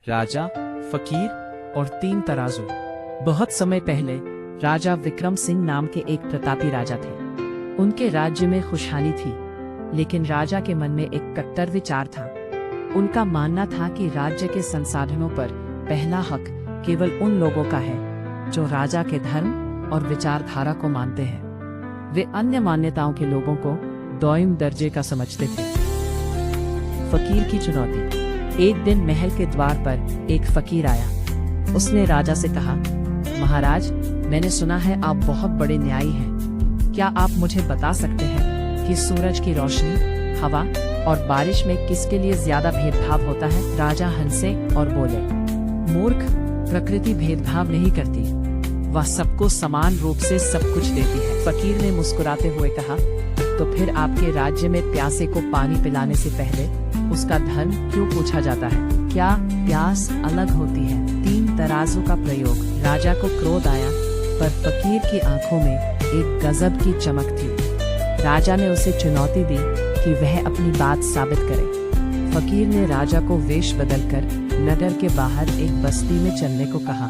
राजा, फकीर और 3 तराजू। बहुत समय पहले राजा विक्रम सिंह नाम के एक प्रतापी राजा थे। उनके राज्य में खुशहाली थी, लेकिन राजा के मन में एक कट्टर विचार था। उनका मानना था कि राज्य के संसाधनों पर पहला हक केवल उन लोगों का है जो राजा के धर्म और विचारधारा को मानते हैं। वे अन्य मान्यताओं के लोगों को दोयम दर्जे का समझते थे। फकीर की चुनौती। एक दिन महल के द्वार पर एक फकीर आया। उसने राजा से कहा, महाराज, मैंने सुना है आप बहुत बड़े न्यायी हैं। क्या आप मुझे बता सकते हैं कि सूरज की रोशनी, हवा और बारिश में किसके लिए ज्यादा भेदभाव होता है? राजा हंसे और बोले, मूर्ख, प्रकृति भेदभाव नहीं करती, वह सबको समान रूप से सब कुछ देती है। फकीर ने मुस्कुराते हुए कहा, तो फिर आपके राज्य में प्यासे को पानी पिलाने से पहले उसका धर्म क्यों पूछा जाता है? क्या प्यास अलग होती है? 3 तराजू का प्रयोग। राजा को क्रोध आया, पर फकीर की आंखों में एक गजब की चमक थी। राजा ने उसे चुनौती दी कि वह अपनी बात साबित करे। फकीर ने राजा को वेश बदलकर नगर के बाहर एक बस्ती में चलने को कहा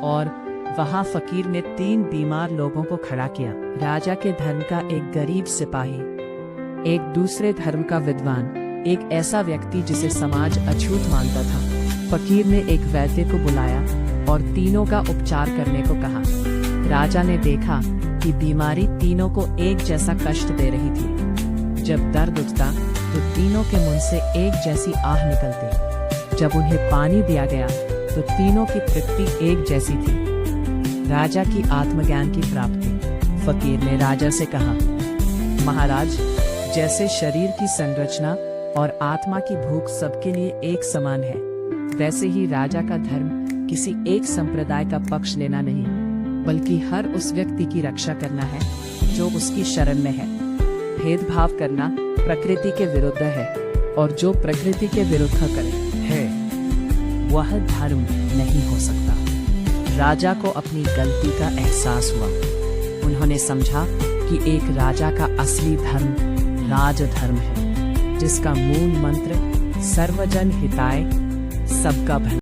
और वहां फकीर ने 3 बीमार लोगों को खड़ा किया। राजा के धर्म का एक गरीब सिपाही, एक दूसरे धर्म का विद्वान, एक ऐसा व्यक्ति जिसे समाज अछूत मानता था। फकीर ने एक वैद्य को बुलाया और तीनों का उपचार करने को कहा। राजा ने देखा कि बीमारी तीनों को एक जैसा कष्ट दे रही थी। जब दर्द उठता तो तीनों के मुंह से एक जैसी आह निकलती। जब उन्हें पानी दिया गया तो तीनों की तृप्ति एक जैसी थी। राजा की आत्मज्ञान की प्राप्ति। फकीर ने राजा से कहा, महाराज, जैसे शरीर की संरचना और आत्मा की भूख सबके लिए एक समान है, वैसे ही राजा का धर्म किसी एक संप्रदाय का पक्ष लेना नहीं, बल्कि हर उस व्यक्ति की रक्षा करना है जो उसकी शरण में है। भेदभाव करना प्रकृति के विरुद्ध है, और जो प्रकृति के विरुद्ध करे है वह धर्म नहीं हो सकता। राजा को अपनी गलती का एहसास हुआ। उन्होंने समझा कि एक राजा का असली धर्म राजधर्म है, जिसका मूल मंत्र सर्वजन हिताय, सबका भला।